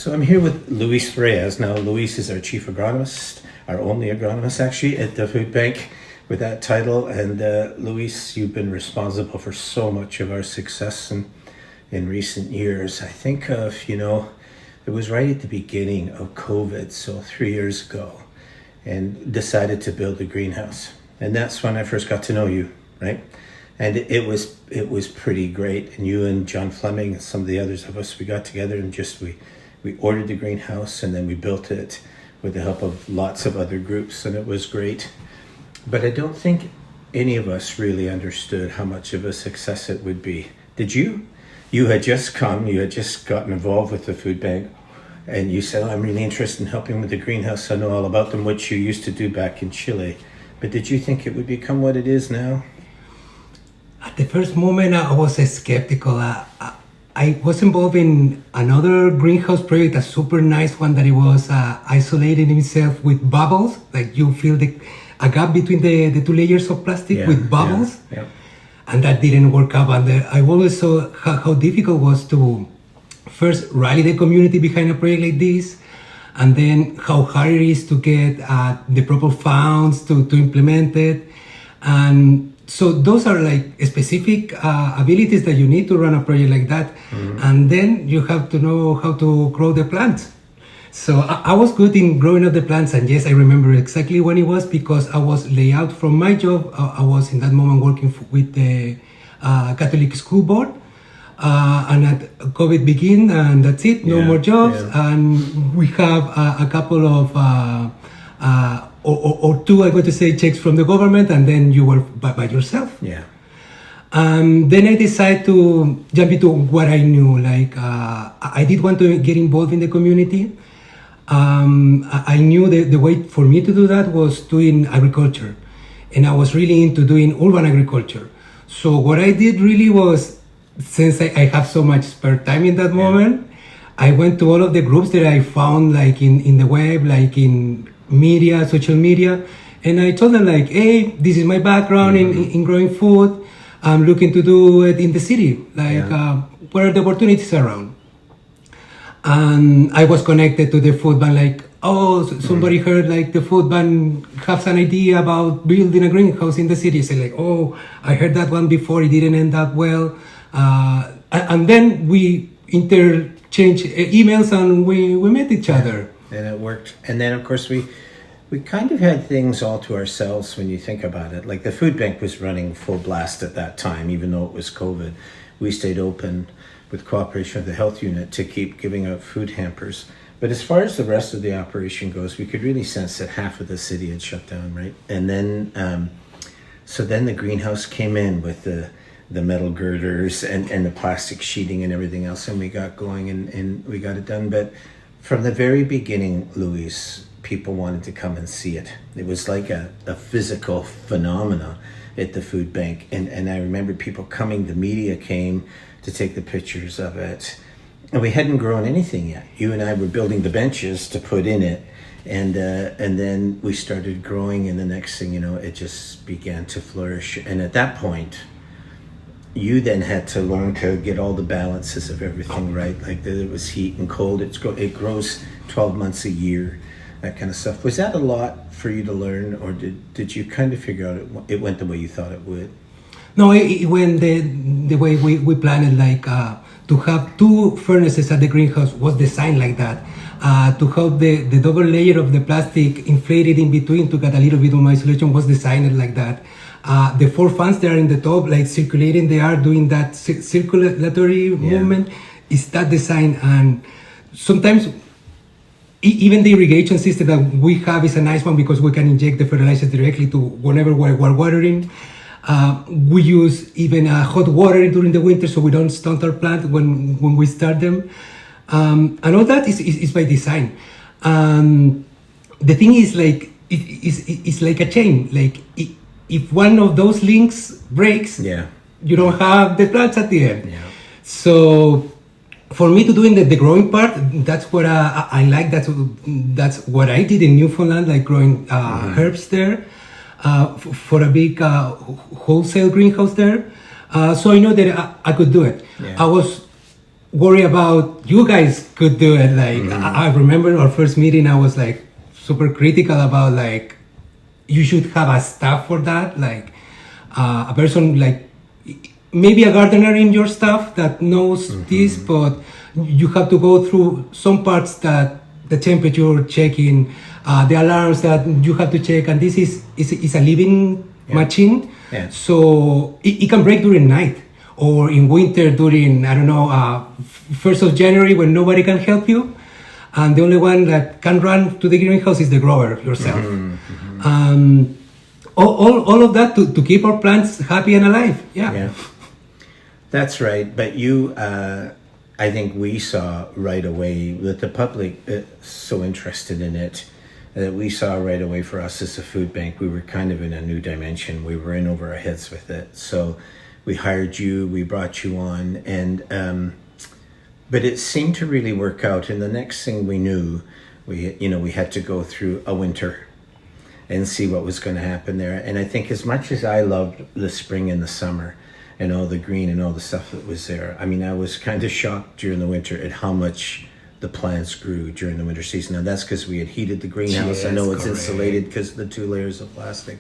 So I'm here with Luis Reyes. Now, Luis is our chief agronomist, our only agronomist actually at the food bank with that title. And Luis, you've been responsible for so much of our success in recent years. I think of, it was right at the beginning of COVID, so 3 years ago, and decided to build a greenhouse. And that's when I first got to know you, right? And it was pretty great. And you and John Fleming and some of the others of us, we got together and we ordered the greenhouse, and then we built it with the help of lots of other groups, and it was great. But I don't think any of us really understood how much of a success it would be. Did you? You had just gotten involved with the food bank, and you said, I'm really interested in helping with the greenhouse. I know all about them, which you used to do back in Chile. But did you think it would become what it is now? At the first moment, I was skeptical. I was involved in another greenhouse project, a super nice one that it was isolating itself with bubbles. Like you feel a gap between the two layers of plastic with bubbles. Yeah. And that didn't work out. And I always saw how difficult it was to first rally the community behind a project like this, and then how hard it is to get the proper funds to implement it. And so those are like specific abilities that you need to run a project like that. Mm-hmm. And then you have to know how to grow the plants. So I was good in growing up the plants, and yes, I remember exactly when it was, because I was laid out from my job. I was in that moment working with the Catholic school board, and at COVID began, and that's it, no more jobs, and we have a couple of, or two, I'm going to say, checks from the government, and then you were by yourself. Yeah. Then I decided to jump into what I knew. Like I did want to get involved in the community. I knew the way for me to do that was doing agriculture, and I was really into doing urban agriculture. So what I did really was, since I have so much spare time in that moment, I went to all of the groups that I found, like in the web, like in media, social media, and I told them, like, hey, this is my background in growing food. I'm looking to do it in the city. Like, what are the opportunities around? And I was connected to the food bank, like, somebody heard like the food bank has an idea about building a greenhouse in the city. So like, I heard that one before, it didn't end up well. And then we interchanged emails, and we met each other. And it worked. And then of course we kind of had things all to ourselves when you think about it. Like the food bank was running full blast at that time, even though it was COVID. We stayed open with cooperation of the health unit to keep giving out food hampers. But as far as the rest of the operation goes, we could really sense that half of the city had shut down, right? And then, so then the greenhouse came in with the metal girders and the plastic sheeting and everything else, and we got going and we got it done. But from the very beginning, Luis, people wanted to come and see it. It was like a physical phenomena at the food bank. And I remember people coming, the media came to take the pictures of it. And we hadn't grown anything yet. You and I were building the benches to put in it. And then we started growing, and the next thing you know, it just began to flourish. And at that point, you then had to learn to get all the balances of everything right. Like there was heat and cold. It grows 12 months a year, that kind of stuff. Was that a lot for you to learn, or did you kind of figure out it went the way you thought it would? No, it went the way we planned it. Like to have two furnaces at the greenhouse was designed like that. To have the double layer of the plastic inflated in between to get a little bit of isolation was designed like that. The 4 fans that are in the top, like circulating, they are doing that circulatory movement. Is that design? And sometimes even the irrigation system that we have is a nice one, because we can inject the fertilizer directly to whenever we're watering. We use even hot water during the winter, so we don't stunt our plant when we start them. And all that is by design. The thing is, like, it's like a chain. Like, if one of those links breaks, you don't have the plants at the end. So for me to do in the growing part, that's what I like. That's what I did in Newfoundland, like growing herbs there for a big wholesale greenhouse there. So I know that I could do it. I was worry about you guys could do it. Like I remember our first meeting, I was like super critical about like you should have a staff for that, like a person like maybe a gardener in your staff that knows this, but you have to go through some parts that the temperature checking, the alarms that you have to check, and this is a living machine, so it can break during night or in winter during, I don't know, 1st of January when nobody can help you, and the only one that can run to the greenhouse is the grower yourself. All of that to keep our plants happy and alive. Yeah. That's right. But you, I think we saw right away that the public is so interested in it that we saw right away for us as a food bank, we were kind of in a new dimension. We were in over our heads with it. So we hired you, we brought you on, and but it seemed to really work out. And the next thing we knew, we had to go through a winter and see what was going to happen there. And I think as much as I loved the spring and the summer and all the green and all the stuff that was there, I mean, I was kind of shocked during the winter at how much the plants grew during the winter season. Now that's because we had heated the greenhouse. I know it's insulated because of the 2 layers of plastic.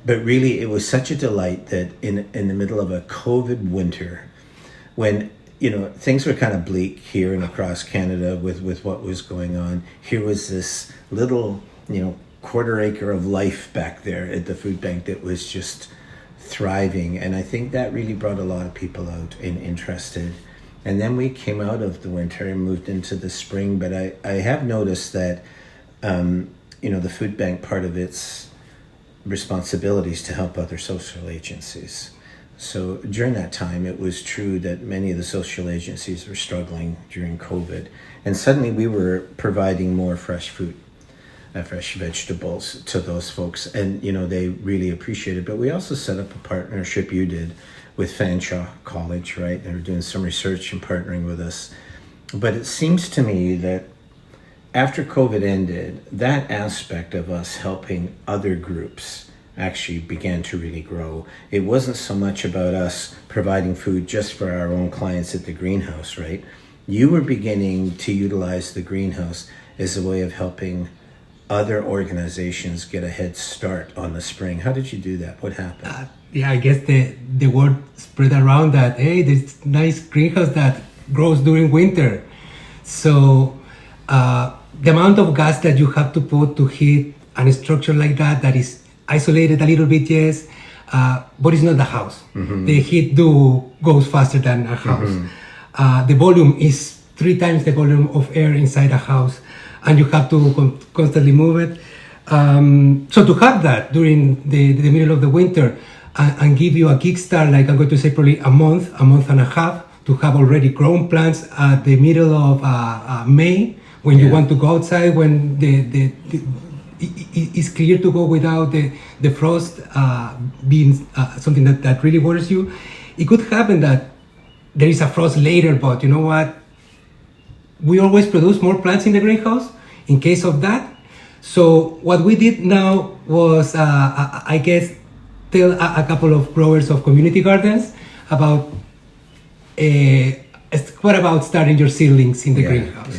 But really, it was such a delight that in the middle of a COVID winter, when things were kind of bleak here and across Canada with what was going on, here was this little, 1/4 acre of life back there at the food bank that was just thriving. And I think that really brought a lot of people out and interested. And then we came out of the winter and moved into the spring. But I have noticed that, the food bank, part of its responsibilities to help other social agencies. So during that time, it was true that many of the social agencies were struggling during COVID. And suddenly we were providing more fresh food, fresh vegetables to those folks. And, they really appreciated it. But we also set up a partnership, you did, with Fanshawe College, right? They were doing some research and partnering with us. But it seems to me that after COVID ended, that aspect of us helping other groups actually began to really grow. It wasn't so much about us providing food just for our own clients at the greenhouse, right? You were beginning to utilize the greenhouse as a way of helping other organizations get a head start on the spring. How did you do that? What happened? I guess the word spread around that, hey, this nice greenhouse that grows during winter. So the amount of gas that you have to put to heat a structure like that is isolated a little bit, yes, but it's not the house. The heat goes faster than a house. The volume is 3 times the volume of air inside a house, and you have to constantly move it. So to have that during the middle of the winter and give you a kickstart, like I'm going to say probably a month and a half, to have already grown plants at the middle of May, when you want to go outside, when it's clear to go without the frost being something that really worries you. It could happen that there is a frost later, but you know what? We always produce more plants in the greenhouse in case of that. So what we did now was, I guess, tell a couple of growers of community gardens about what about starting your seedlings in the greenhouse.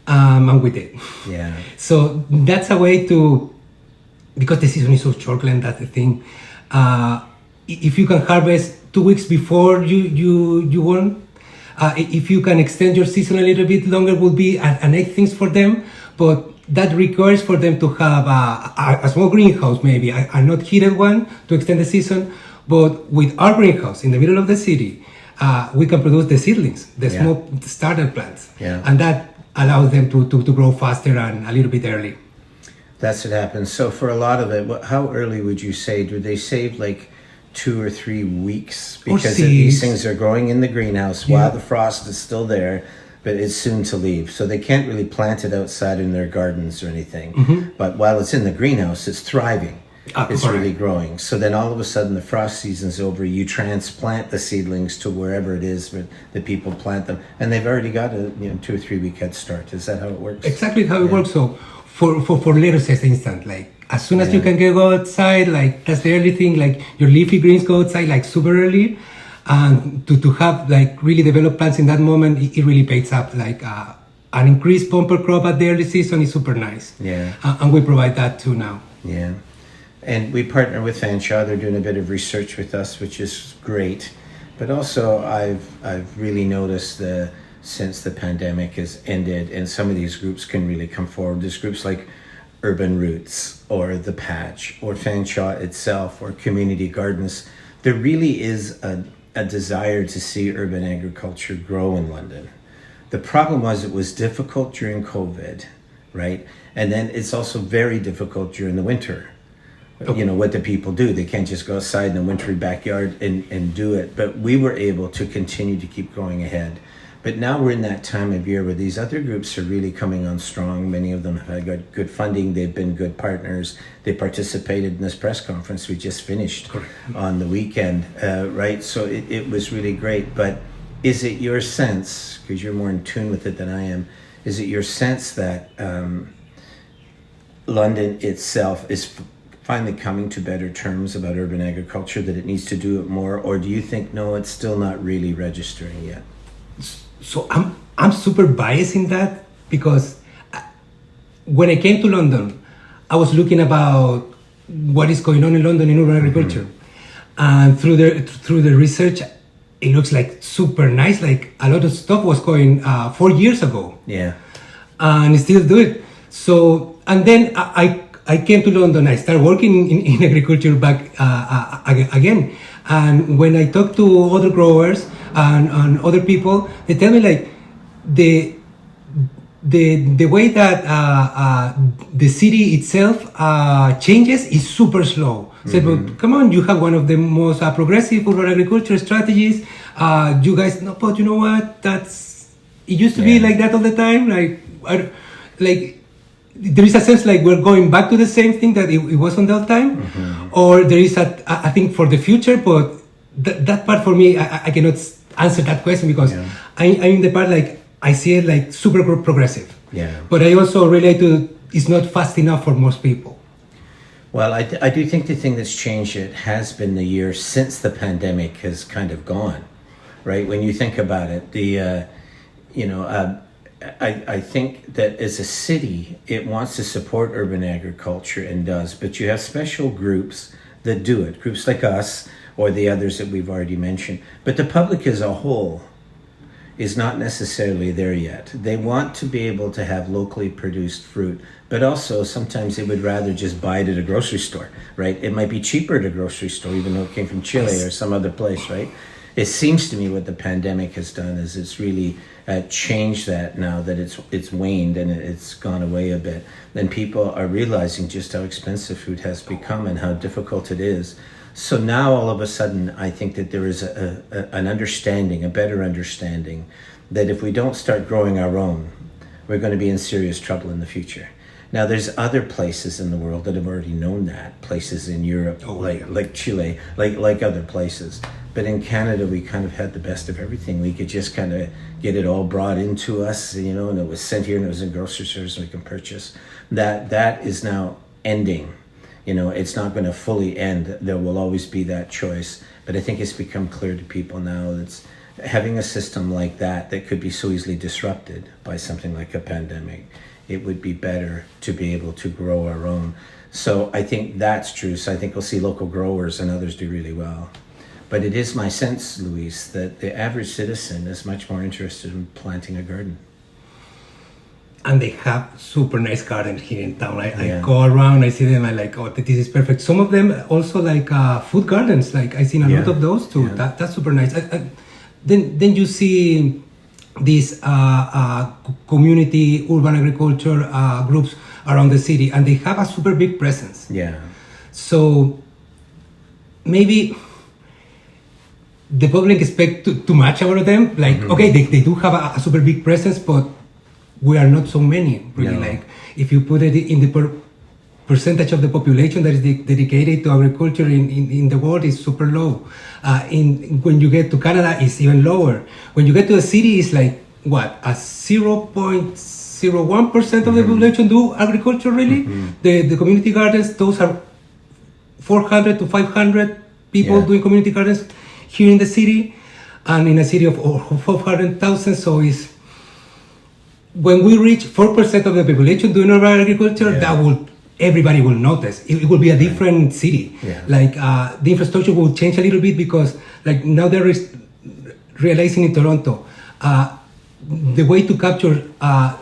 And we did. So that's a way to, because the season is so short, Glen, that's the thing. If you can harvest 2 weeks before you want, if you can extend your season a little bit longer, will be a nice thing for them. But that requires for them to have a small greenhouse, maybe a not heated one, to extend the season. But with our greenhouse in the middle of the city, we can produce the seedlings, the small starter plants, and that allows them to grow faster and a little bit early. That's what happens. So for a lot of it, how early would you say? Do they save like 2 or 3 weeks? Because these things are growing in the greenhouse while the frost is still there, but it's soon to leave. So they can't really plant it outside in their gardens or anything. But while it's in the greenhouse, it's thriving. It's really growing. So then all of a sudden the frost season's over, you transplant the seedlings to wherever it is where the people plant them, and they've already got a 2 or 3 week head start. Is that how it works? Exactly how it works. So for lettuces, instance, like as soon as you can go outside, like that's the early thing, like your leafy greens go outside like super early. And to have like really developed plants in that moment, it really pays up. Like an increased bumper crop at the early season is super nice. Yeah. And we provide that too now. Yeah. And we partner with Fanshawe. They're doing a bit of research with us, which is great. But also, I've really noticed since the pandemic has ended, and some of these groups can really come forward. There's groups like Urban Roots, or The Patch, or Fanshawe itself, or Community Gardens. There really is a desire to see urban agriculture grow in London. The problem was it was difficult during COVID, right? And then it's also very difficult during the winter. You know, what do people do? They can't just go outside in a wintry backyard and do it. But we were able to continue to keep going ahead. But now we're in that time of year where these other groups are really coming on strong. Many of them have had good funding. They've been good partners. They participated in this press conference we just finished on the weekend, right? So it was really great. But is it your sense, because you're more in tune with it than I am, is it your sense that London itself is finally coming to better terms about urban agriculture, that it needs to do it more? Or do you think, no, it's still not really registering yet? So I'm super biased in that, because when I came to London, I was looking about what is going on in London in urban agriculture, and through the research, it looks like super nice. Like a lot of stuff was going 4 years ago, and still do it. So, and then I came to London. I started working in agriculture back again. And when I talk to other growers and other people, they tell me like the way that the city itself changes is super slow. So, but come on, you have one of the most progressive urban agriculture strategies. You guys, no, but you know what? It used to be like that all the time. Like there is a sense like we're going back to the same thing that it was on that time, or there is I think for the future, but that part for me, I cannot answer that question, because I'm in the part like I see it like super progressive. But I also relate to it's not fast enough for most people. Well, I do think the thing that's changed it has been the year since the pandemic has kind of gone, right? When you think about it, I think that as a city, it wants to support urban agriculture and does, but you have special groups that do it, groups like us or the others that we've already mentioned. But the public as a whole is not necessarily there yet. They want to be able to have locally produced fruit, but also sometimes they would rather just buy it at a grocery store, right? It might be cheaper at a grocery store, even though it came from Chile or some other place, right? It seems to me what the pandemic has done is it's really changed that now that it's waned and it's gone away a bit. Then people are realizing just how expensive food has become and how difficult it is. So now all of a sudden, I think that there is an understanding, a better understanding, that if we don't start growing our own, we're going to be in serious trouble in the future. Now, there's other places in the world that have already known that, places in Europe, like Chile, like other places. But in Canada, we kind of had the best of everything. We could just kind of get it all brought into us, and it was sent here and it was in grocery stores and we can purchase. That is now ending. It's not going to fully end. There will always be that choice. But I think it's become clear to people now that having a system like that could be so easily disrupted by something like a pandemic, it would be better to be able to grow our own. So I think that's true. So I think we'll see local growers and others do really well. But it is my sense, Luis, that the average citizen is much more interested in planting a garden. And they have super nice gardens here in town. I go around, I see them, I'm like, oh, this is perfect. Some of them also like food gardens. Like I've seen a lot of those too. That's super nice. Then you see these community urban agriculture groups around the city, and they have a super big presence. So maybe the public expect too much out of them. Like, okay, they do have a super big presence, but we are not so many, really. Like, if you put it in the percentage of the population that is dedicated to agriculture in the world is super low. When you get to Canada, it's even lower. When you get to the city, it's like, what, a 0.01% of the population do agriculture, really? The community gardens, those are 400 to 500 people doing community gardens. here in the city, and in a city of 400,000. So it's when we reach 4% of the population doing urban agriculture, everybody will notice. It will be a different city. Yeah. Like the infrastructure will change a little bit because like now there is realizing in Toronto, the way to capture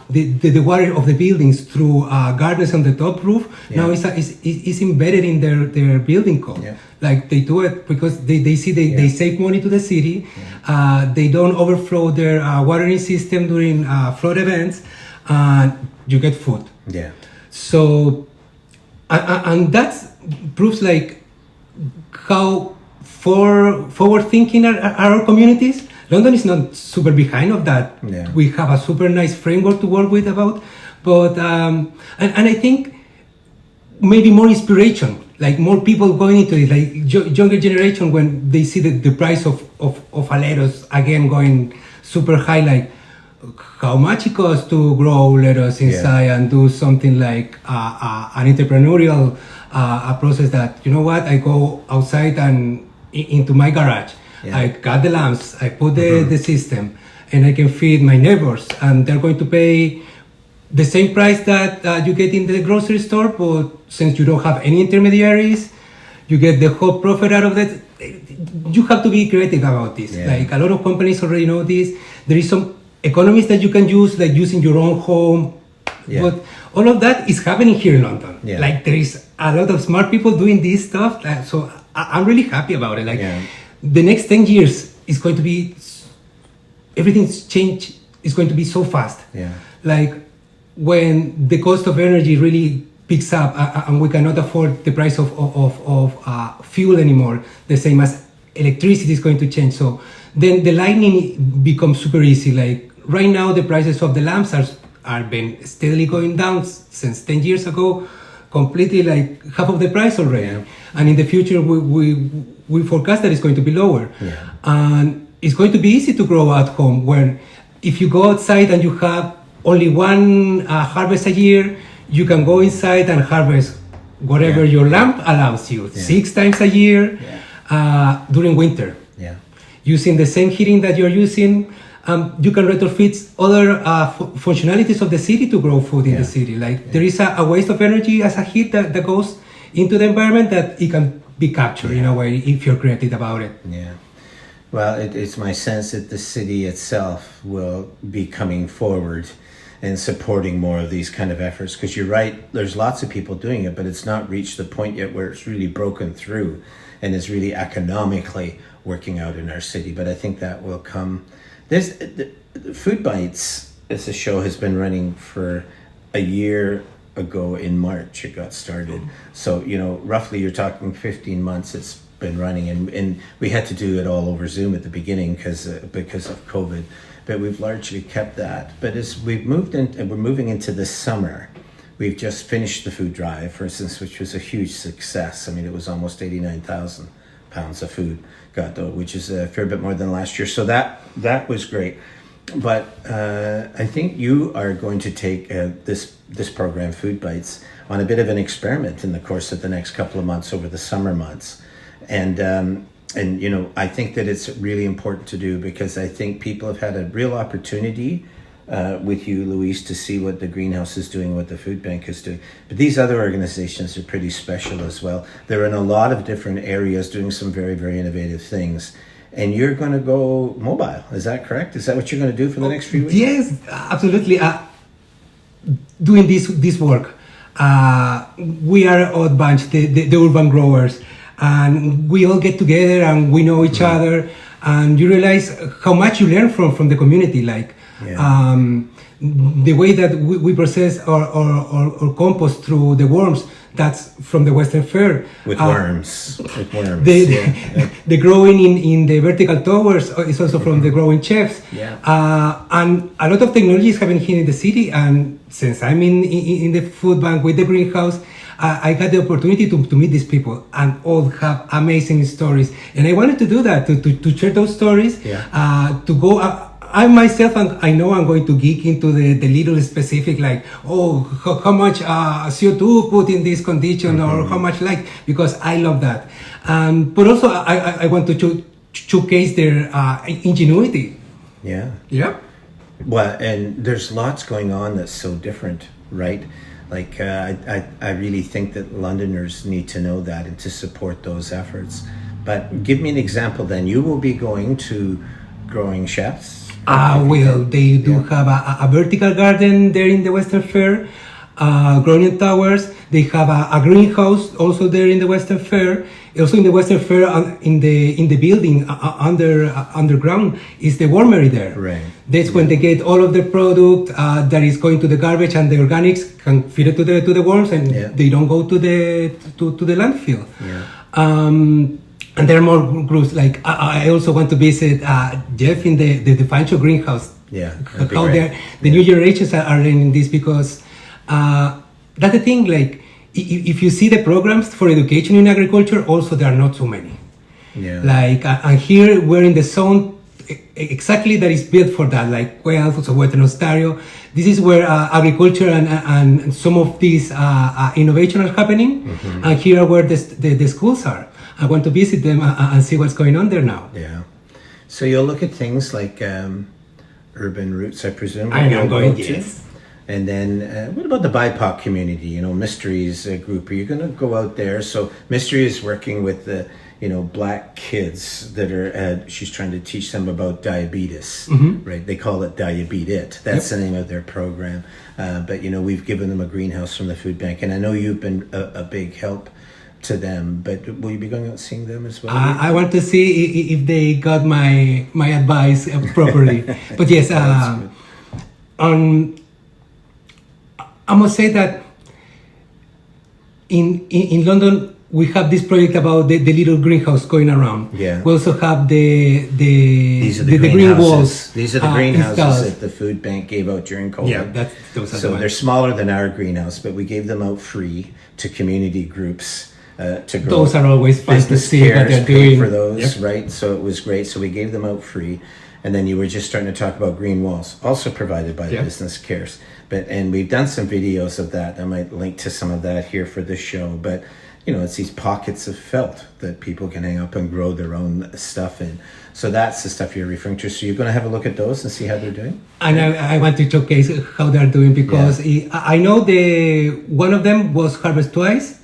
the water of the buildings through gardens on the top roof now is embedded in their building code. Yeah. Like they do it because they see they save money to the city. They don't overflow their watering system during flood events, and you get food. Yeah. So, and that proves like how forward thinking are our communities. London is not super behind of that. Yeah. We have a super nice framework to work with about, but and I think maybe more inspiration, like more people going into it, like younger generation when they see the price of a lettuce again going super high, like how much it costs to grow lettuce inside and do something like an entrepreneurial a process that, you know what, I go outside and into my garage. I cut the lamps, I put the system, and I can feed my neighbors, and they're going to pay the same price that you get in the grocery store, but since you don't have any intermediaries, you get the whole profit out of that. You have to be creative about this. Like a lot of companies already know this. There is some economies that you can use, like using your own home, but all of that is happening here in London. Like there is a lot of smart people doing this stuff, so I'm really happy about it. Like the next 10 years is going to be, everything's changed, is going to be so fast. Like when the cost of energy really picks up and we cannot afford the price of fuel anymore, the same as electricity is going to change. So then the lighting becomes super easy. Like right now, the prices of the lamps are been steadily going down since 10 years ago, completely like half of the price already. And in the future, we forecast that it's going to be lower. And it's going to be easy to grow at home, where if you go outside and you have only one harvest a year, you can go inside and harvest whatever your lamp allows you 6 times a year during winter. Using the same heating that you're using, you can retrofit other functionalities of the city to grow food in the city. Like there is a waste of energy as a heat that goes into the environment that it can be captured in a way if you're creative about it. Well, it's my sense that the city itself will be coming forward and supporting more of these kind of efforts, because you're right, there's lots of people doing it, but it's not reached the point yet where it's really broken through and is really economically working out in our city. But I think that will come. There's the Food Bites as a show has been running for a year ago. In March it got started, so roughly you're talking 15 months it's been running, and we had to do it all over Zoom at the beginning because of COVID, but we've largely kept that. But as we've moved in and we're moving into the summer, we've just finished the food drive, for instance, which was a huge success. I mean, it was almost 89,000 pounds of food got though, which is a fair bit more than last year, so that was great. But I think you are going to take this program, Food Bites, on a bit of an experiment in the course of the next couple of months, over the summer months. And I think that it's really important to do, because I think people have had a real opportunity with you, Luis, to see what the greenhouse is doing, what the food bank is doing. But these other organizations are pretty special as well. They're in a lot of different areas doing some very, very innovative things. And you're going to go mobile. Is that correct? Is that what you're going to do for the next few weeks? Yes, absolutely. Doing this work, we are an odd bunch, the urban growers, and we all get together and we know each other, and you realize how much you learn from the community. Like the way that we process our compost through the worms, that's from the Western Fair. With worms. The growing in the vertical towers is also from the growing chefs. And a lot of technology is happening here in the city. And since I'm in the food bank with the greenhouse, I got the opportunity to meet these people, and all have amazing stories. And I wanted to do that, to share those stories, to go. I myself, I know I'm going to geek into the little specific, like, how much CO2 put in this condition, or how much light, because I love that. But also I want to showcase their ingenuity. Yeah. Yeah. Well, and there's lots going on that's so different, right? Like, I really think that Londoners need to know that and to support those efforts. But give me an example then. You will be going to Growing Chefs? Well, they do have a vertical garden there in the Western Fair, growing towers. They have a greenhouse also there in the Western Fair. Also in the Western Fair, in the building underground is the wormery there. Right. That's when they get all of the product that is going to the garbage, and the organics can feed it to the worms, and they don't go to the landfill. Yeah. And there are more groups. Like I also want to visit Jeff in the Fancho greenhouse. Yeah. How the new generations are learning this, because that's the thing. Like if you see the programs for education in agriculture, also there are not so many. Yeah. Like and here we're in the zone exactly that is built for that. Like Guelph, so Western Ontario. This is where agriculture and some of these innovation are happening. Mm-hmm. And here are where the schools are. I want to visit them and see what's going on there now. Yeah. So you'll look at things like urban roots, I presume. I am going, yes. And then what about the BIPOC community? You know, Mystery's group. Are you going to go out there? So Mystery is working with the, Black kids that are, she's trying to teach them about diabetes, right? They call it Diabetit. That's the name of their program. But, we've given them a greenhouse from the food bank. And I know you've been a big help to them, but will you be going out and seeing them as well? I want to see if they got my advice properly. But yes, I must say that in London we have this project about the little greenhouse going around. Yeah. We also have the green walls. These are the greenhouses that the food bank gave out during COVID. Yeah, those are so they're smaller than our greenhouse, but we gave them out free to community groups. To grow. Those are always fun to see what they're doing doing for those, right? So it was great. So we gave them out free, and then you were just starting to talk about green walls, also provided by Business Cares. And we've done some videos of that. I might link to some of that here for this show. But it's these pockets of felt that people can hang up and grow their own stuff in. So that's the stuff you're referring to. So you're going to have a look at those and see how they're doing. And I want to showcase how they're doing, because I know one of them was Harvest Twice.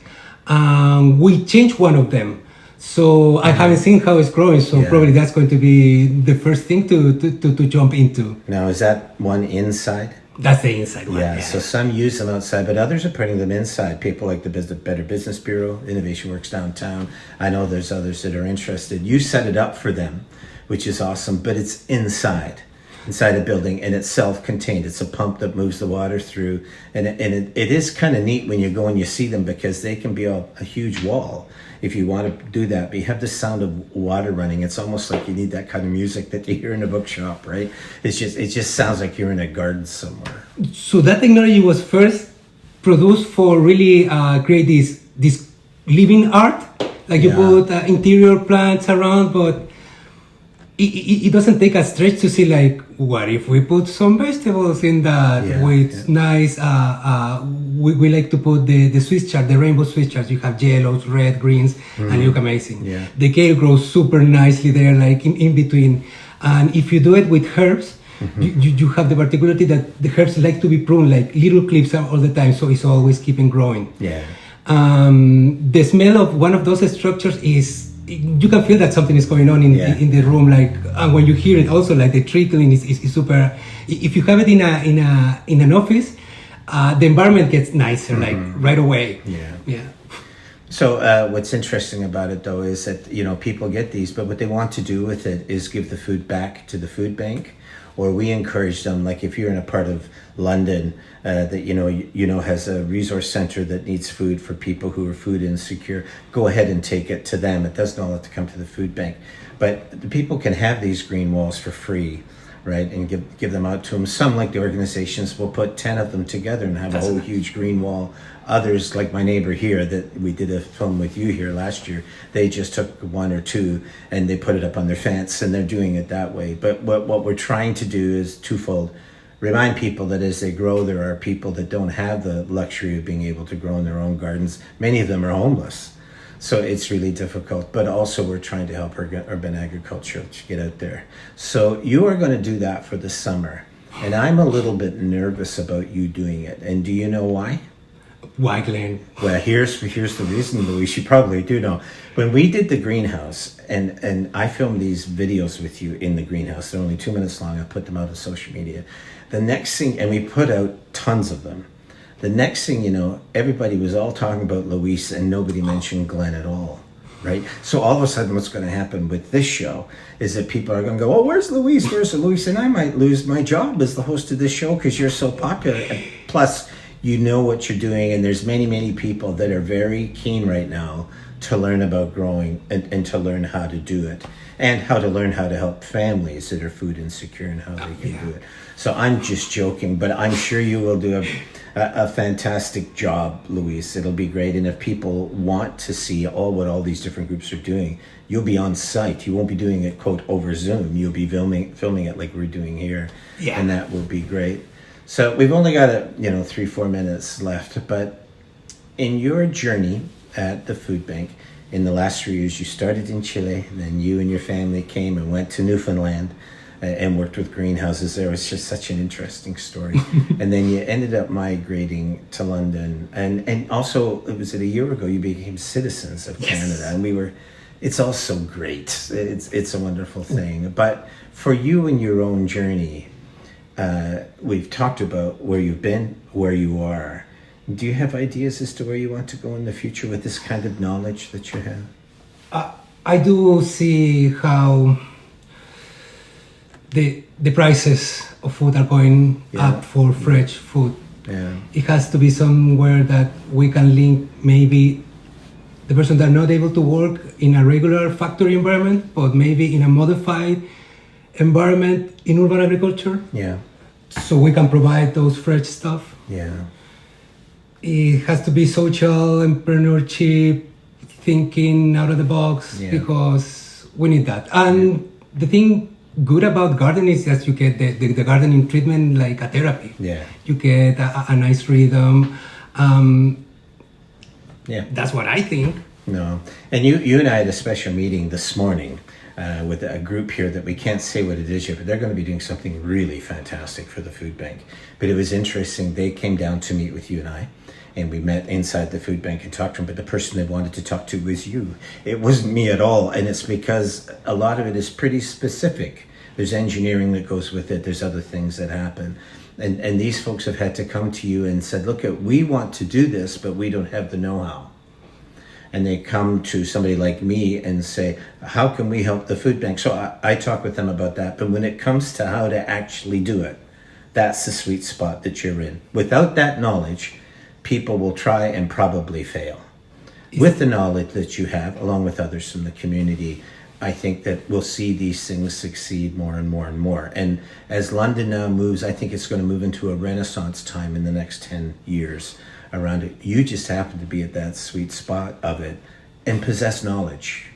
We changed one of them, so I haven't seen how it's growing. So probably that's going to be the first thing to jump into. Now, is that one inside? That's the inside one. Yeah. So some use them outside, but others are putting them inside. People like the Better Business Bureau, Innovation Works Downtown. I know there's others that are interested. You set it up for them, which is awesome. But it's inside a building, and it's self-contained. It's a pump that moves the water through, and it is kind of neat when you go and you see them, because they can be a huge wall if you want to do that, but you have the sound of water running. It's almost like you need that kind of music that you hear in a bookshop, right? It just sounds like you're in a garden somewhere. So that technology was first produced for really create this living art, like you put interior plants around, but it doesn't take a stretch to see, like, what if we put some vegetables in that with nice, we like to put the Swiss chard, the rainbow Swiss chards. You have yellows, red, greens, and they look amazing. Yeah. The kale grows super nicely there, like in between. And if you do it with herbs, you have the particularity that the herbs like to be pruned, like little clips all the time, so it's always keeping growing. Yeah. The smell of one of those structures is, you can feel that something is going on in the room, like, and when you hear it also, like the trickling is super. If you have it in an office, the environment gets nicer, like right away. Yeah. So what's interesting about it, though, is that people get these, but what they want to do with it is give the food back to the food bank, or we encourage them. Like if you're in a part of London that has a resource center that needs food for people who are food insecure, go ahead and take it to them. It doesn't all have to come to the food bank, but the people can have these green walls for free, right? And give them out to them. Some, like the organizations, will put 10 of them together and have a whole huge green wall. Others, like my neighbor here that we did a film with you here last year, they just took one or two and they put it up on their fence, and they're doing it that way. But what we're trying to do is twofold. Remind people that as they grow, there are people that don't have the luxury of being able to grow in their own gardens. Many of them are homeless. So it's really difficult, but also we're trying to help urban agriculture to get out there. So you are going to do that for the summer. And I'm a little bit nervous about you doing it. And do you know why? Why, Glen? Well, here's the reason, Luis. You probably do know. When we did the greenhouse, and I filmed these videos with you in the greenhouse, they're only 2 minutes long. I put them out on social media. The next thing, and we put out tons of them. The next thing you know, everybody was all talking about Luis, and nobody mentioned Glen at all, right? So all of a sudden, what's going to happen with this show is that people are going to go, "Oh, where's Luis? Where's Luis?" And I might lose my job as the host of this show because you're so popular. And plus, you know what you're doing, and there's many people that are very keen right now to learn about growing and to learn how to do it, and how to learn how to help families that are food insecure and how they can do it. So I'm just joking, but I'm sure you will do a fantastic job, Luis. It'll be great. And if people want to see what all these different groups are doing, you'll be on site. You won't be doing it, quote, over Zoom. You'll be filming it like we're doing here. Yeah. And that will be great. So we've only got 3-4 minutes left, but in your journey at the food bank, in the last 3 years, you started in Chile, and then you and your family came and went to Newfoundland and worked with greenhouses there. It was just such an interesting story. And then you ended up migrating to London. And also, it was a year ago, you became citizens of Canada. And it's all so great. It's a wonderful thing. But for you and your own journey, we've talked about where you've been, where you are. Do you have ideas as to where you want to go in the future with this kind of knowledge that you have? I do see how the prices of food are going up for fresh food. Yeah. It has to be somewhere that we can link maybe the person that are not able to work in a regular factory environment, but maybe in a modified environment in urban agriculture. Yeah. So we can provide those fresh stuff. Yeah. It has to be social entrepreneurship, thinking out of the box, because we need that. And the thing good about gardening is that you get the gardening treatment like a therapy. Yeah. You get a nice rhythm. That's what I think. No. And you and I had a special meeting this morning with a group here that we can't say what it is yet, but they're going to be doing something really fantastic for the food bank. But it was interesting. They came down to meet with you and I, and we met inside the food bank and talked to them, but the person they wanted to talk to was you. It wasn't me at all, and it's because a lot of it is pretty specific. There's engineering that goes with it. There's other things that happen. And these folks have had to come to you and said, look, we want to do this, but we don't have the know-how. And they come to somebody like me and say, how can we help the food bank? So I talk with them about that. But when it comes to how to actually do it, that's the sweet spot that you're in. Without that knowledge, people will try and probably fail. With the knowledge that you have, along with others from the community, I think that we'll see these things succeed more and more and more. And as London now moves, I think it's going to move into a renaissance time in the next 10 years around it. You just happen to be at that sweet spot of it and possess knowledge.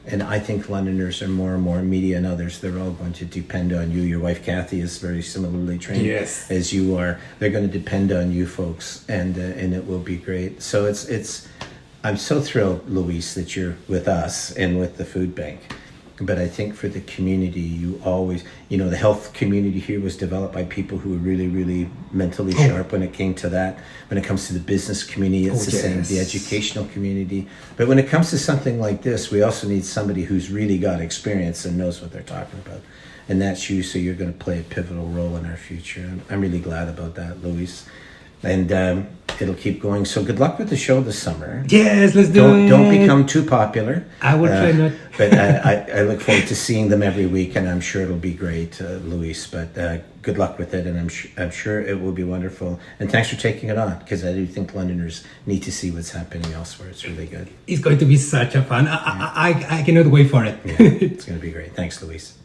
And I think Londoners are more and more, media and others, they're all going to depend on you. Your wife, Kathy, is very similarly trained as you are. They're going to depend on you folks, and it will be great. So I'm so thrilled, Luis, that you're with us and with the food bank. But I think for the community, you always, the health community here was developed by people who were really, really mentally sharp when it came to that. When it comes to the business community, it's the same, the educational community. But when it comes to something like this, we also need somebody who's really got experience and knows what they're talking about. And that's you, so you're going to play a pivotal role in our future. I'm really glad about that, Luis. And it'll keep going. So good luck with the show this summer. Yes, let's do it. Don't become too popular. I will try not. But I look forward to seeing them every week, and I'm sure it'll be great, Luis. But good luck with it, and I'm sure it will be wonderful. And thanks for taking it on, because I do think Londoners need to see what's happening elsewhere. It's really good. It's going to be such a fun. I cannot wait for it. Yeah, it's going to be great. Thanks, Luis.